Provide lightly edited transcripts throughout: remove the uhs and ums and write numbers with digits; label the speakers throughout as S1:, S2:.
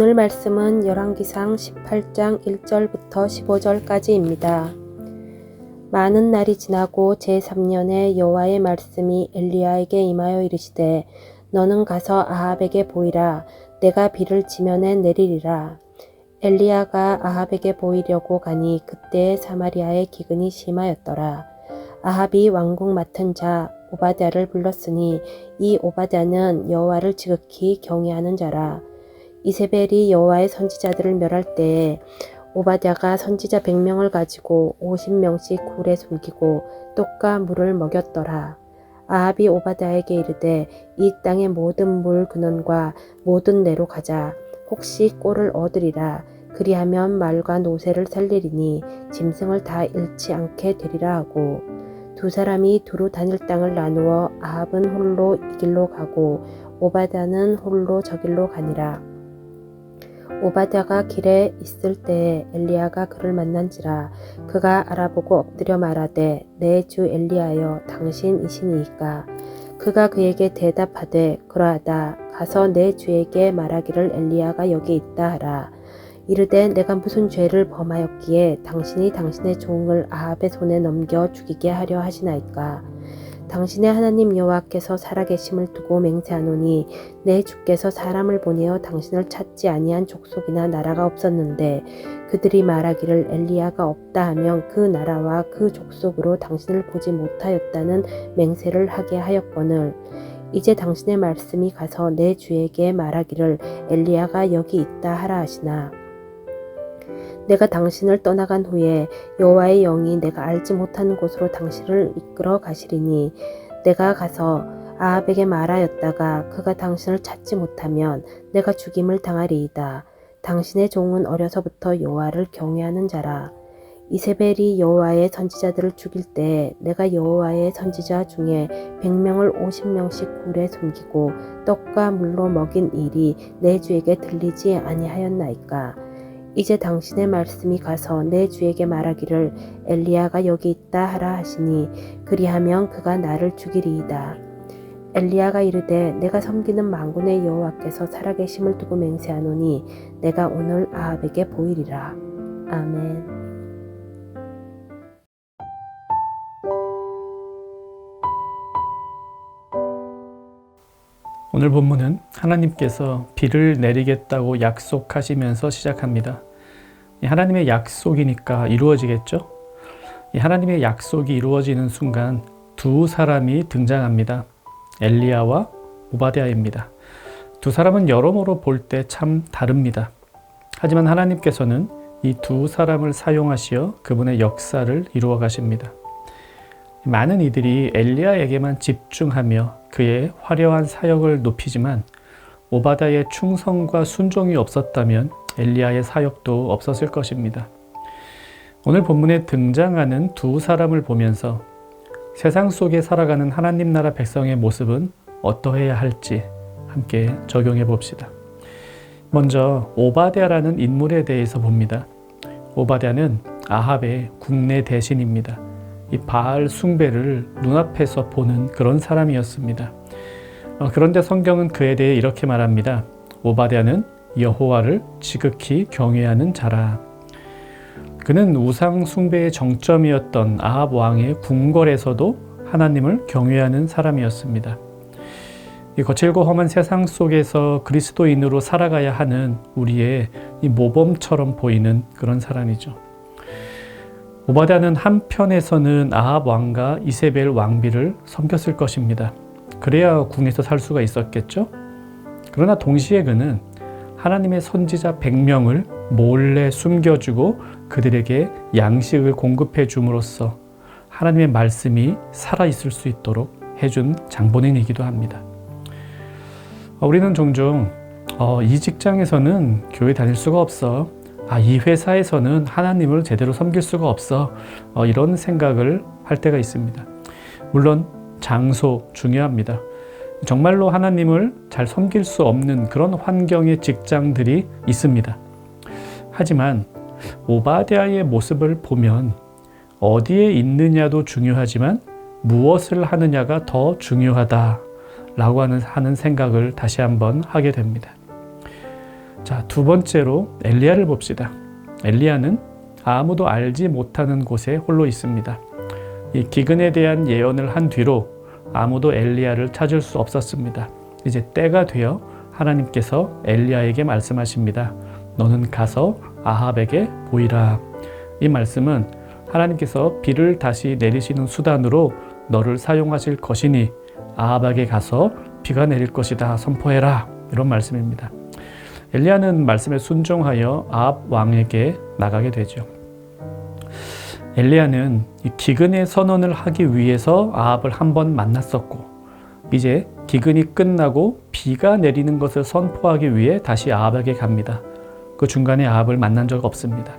S1: 오늘 말씀은 열왕기상 18장 1절부터 15절까지입니다. 많은 날이 지나고 제3년에 여호와의 말씀이 엘리야에게 임하여 이르시되 너는 가서 아합에게 보이라. 내가 비를 지면에 내리리라. 엘리야가 아합에게 보이려고 가니 그때에 사마리아에 기근이 심하였더라. 아합이 왕궁 맡은 자 오바댜를 불렀으니 이 오바댜는 여호와를 지극히 경외하는 자라. 이세벨이 여호와의 선지자들을 멸할 때에 오바댜가 선지자 100명을 가지고 50명씩 굴에 숨기고 떡과 물을 먹였더라. 아합이 오바댜에게 이르되 이 땅의 모든 물 근원과 모든 내로 가자. 혹시 꼴을 얻으리라. 그리하면 말과 노새를 살리리니 짐승을 다 잃지 않게 되리라 하고 두 사람이 두루 다닐 땅을 나누어 아합은 홀로 이 길로 가고 오바댜는 홀로 저 길로 가니라. 오바댜가 길에 있을 때에 엘리야가 그를 만난지라. 그가 알아보고 엎드려 말하되 내 주 엘리야여 당신이시니이까. 그가 그에게 대답하되 그러하다. 가서 내 주에게 말하기를 엘리야가 여기 있다 하라. 이르되 내가 무슨 죄를 범하였기에 당신이 당신의 종을 아합의 손에 넘겨 죽이게 하려 하시나이까. 당신의 하나님 여호와께서 살아계심을 두고 맹세하노니 내 주께서 사람을 보내어 당신을 찾지 아니한 족속이나 나라가 없었는데 그들이 말하기를 엘리야가 없다 하면 그 나라와 그 족속으로 당신을 보지 못하였다는 맹세를 하게 하였거늘 이제 당신의 말씀이 가서 내 주에게 말하기를 엘리야가 여기 있다 하라 하시나. 내가 당신을 떠나간 후에 여호와의 영이 내가 알지 못하는 곳으로 당신을 이끌어 가시리니 내가 가서 아합에게 말하였다가 그가 당신을 찾지 못하면 내가 죽임을 당하리이다. 당신의 종은 어려서부터 여호와를 경외하는 자라. 이세벨이 여호와의 선지자들을 죽일 때 내가 여호와의 선지자 중에 100명을 50명씩 굴에 숨기고 떡과 물로 먹인 일이 내 주에게 들리지 아니하였나이까. 이제 당신의 말씀이 가서 내 주에게 말하기를 엘리야가 여기 있다 하라 하시니 그리하면 그가 나를 죽이리이다. 엘리야가 이르되 내가 섬기는 만군의 여호와께서 살아계심을 두고 맹세하노니 내가 오늘 아합에게 보이리라. 아멘.
S2: 오늘 본문은 하나님께서 비를 내리겠다고 약속하시면서 시작합니다. 하나님의 약속이니까 이루어지겠죠? 하나님의 약속이 이루어지는 순간 두 사람이 등장합니다. 엘리야와 오바댜입니다. 두 사람은 여러모로 볼 때 참 다릅니다. 하지만 하나님께서는 이 두 사람을 사용하시어 그분의 역사를 이루어 가십니다. 많은 이들이 엘리야에게만 집중하며 그의 화려한 사역을 높이지만 오바댜의 충성과 순종이 없었다면 엘리야의 사역도 없었을 것입니다. 오늘 본문에 등장하는 두 사람을 보면서 세상 속에 살아가는 하나님 나라 백성의 모습은 어떠해야 할지 함께 적용해 봅시다. 먼저 오바댜라는 인물에 대해서 봅니다. 오바댜는 아합의 국내 대신입니다. 이 바알 숭배를 눈앞에서 보는 그런 사람이었습니다. 그런데 성경은 그에 대해 이렇게 말합니다. 오바댜는 여호와를 지극히 경외하는 자라. 그는 우상 숭배의 정점이었던 아합 왕의 궁궐에서도 하나님을 경외하는 사람이었습니다. 이 거칠고 험한 세상 속에서 그리스도인으로 살아가야 하는 우리의 이 모범처럼 보이는 그런 사람이죠. 오바댜는 한편에서는 아합 왕과 이세벨 왕비를 섬겼을 것입니다. 그래야 궁에서 살 수가 있었겠죠? 그러나 동시에 그는 하나님의 선지자 100명을 몰래 숨겨주고 그들에게 양식을 공급해 줌으로써 하나님의 말씀이 살아있을 수 있도록 해준 장본인이기도 합니다. 우리는 종종 이 직장에서는 교회 다닐 수가 없어. 이 회사에서는 하나님을 제대로 섬길 수가 없어. 이런 생각을 할 때가 있습니다. 물론 장소 중요합니다. 정말로 하나님을 잘 섬길 수 없는 그런 환경의 직장들이 있습니다. 하지만 오바댜의 모습을 보면 어디에 있느냐도 중요하지만 무엇을 하느냐가 더 중요하다라고 하는 생각을 다시 한번 하게 됩니다. 자, 두 번째로 엘리야를 봅시다. 엘리야는 아무도 알지 못하는 곳에 홀로 있습니다. 이 기근에 대한 예언을 한 뒤로 아무도 엘리야를 찾을 수 없었습니다. 이제 때가 되어 하나님께서 엘리야에게 말씀하십니다. 너는 가서 아합에게 보이라. 이 말씀은 하나님께서 비를 다시 내리시는 수단으로 너를 사용하실 것이니 아합에게 가서 비가 내릴 것이다 선포해라. 이런 말씀입니다. 엘리야는 말씀에 순종하여 아합 왕에게 나가게 되죠. 엘리야는 이 기근의 선언을 하기 위해서 아합을 한 번 만났었고, 이제 기근이 끝나고 비가 내리는 것을 선포하기 위해 다시 아합에게 갑니다. 그 중간에 아합을 만난 적 없습니다.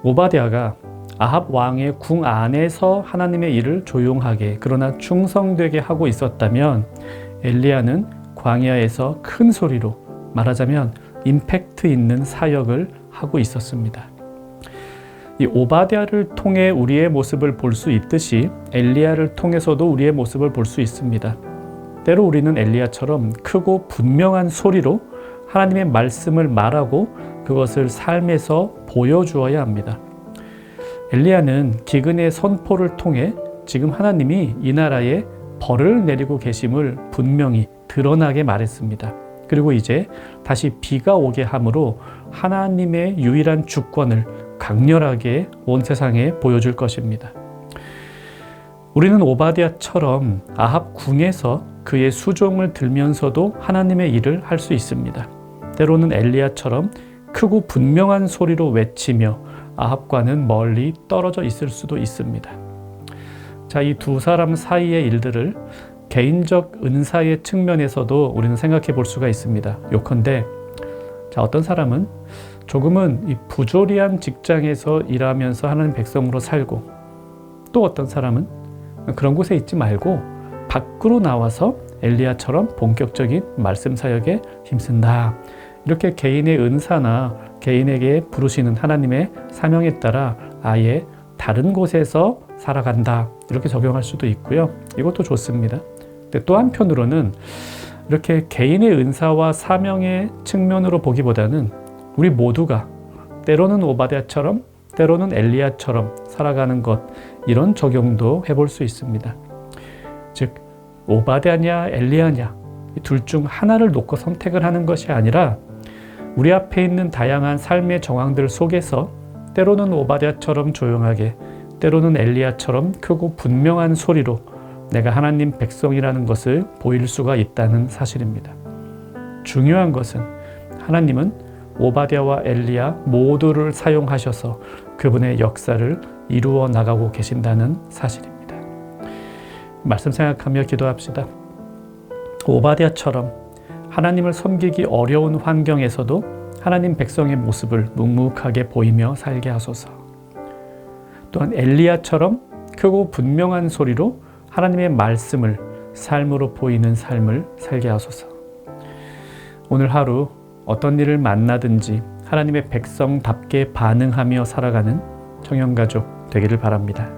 S2: 오바댜가 아합 왕의 궁 안에서 하나님의 일을 조용하게 그러나 충성되게 하고 있었다면, 엘리야는 광야에서 큰 소리로, 말하자면 임팩트 있는 사역을 하고 있었습니다. 이 오바댜를 통해 우리의 모습을 볼 수 있듯이 엘리야를 통해서도 우리의 모습을 볼 수 있습니다. 때로 우리는 엘리야처럼 크고 분명한 소리로 하나님의 말씀을 말하고 그것을 삶에서 보여주어야 합니다. 엘리야는 기근의 선포를 통해 지금 하나님이 이 나라에 벌을 내리고 계심을 분명히 드러나게 말했습니다. 그리고 이제 다시 비가 오게 함으로 하나님의 유일한 주권을 강렬하게 온 세상에 보여줄 것입니다. 우리는 오바댜처럼 아합 궁에서 그의 수종을 들면서도 하나님의 일을 할 수 있습니다. 때로는 엘리야처럼 크고 분명한 소리로 외치며 아합과는 멀리 떨어져 있을 수도 있습니다. 자, 이 두 사람 사이의 일들을 개인적 은사의 측면에서도 우리는 생각해 볼 수가 있습니다. 요컨대 자, 어떤 사람은 조금은 이 부조리한 직장에서 일하면서 하나님 백성으로 살고, 또 어떤 사람은 그런 곳에 있지 말고 밖으로 나와서 엘리야처럼 본격적인 말씀 사역에 힘쓴다. 이렇게 개인의 은사나 개인에게 부르시는 하나님의 사명에 따라 아예 다른 곳에서 살아간다. 이렇게 적용할 수도 있고요. 이것도 좋습니다. 근데 또 한편으로는 이렇게 개인의 은사와 사명의 측면으로 보기보다는 우리 모두가 때로는 오바댜처럼 때로는 엘리야처럼 살아가는 것, 이런 적용도 해볼 수 있습니다. 즉 오바댜냐 엘리야냐 둘 중 하나를 놓고 선택을 하는 것이 아니라 우리 앞에 있는 다양한 삶의 정황들 속에서 때로는 오바댜처럼 조용하게, 때로는 엘리야처럼 크고 분명한 소리로 내가 하나님 백성이라는 것을 보일 수가 있다는 사실입니다. 중요한 것은 하나님은 오바댜와 엘리야 모두를 사용하셔서 그분의 역사를 이루어 나가고 계신다는 사실입니다. 말씀 생각하며 기도합시다. 오바댜처럼 하나님을 섬기기 어려운 환경에서도 하나님 백성의 모습을 묵묵하게 보이며 살게 하소서. 또한 엘리야처럼 크고 분명한 소리로 하나님의 말씀을 삶으로 보이는 삶을 살게 하소서. 오늘 하루 어떤 일을 만나든지 하나님의 백성답게 반응하며 살아가는 청년가족 되기를 바랍니다.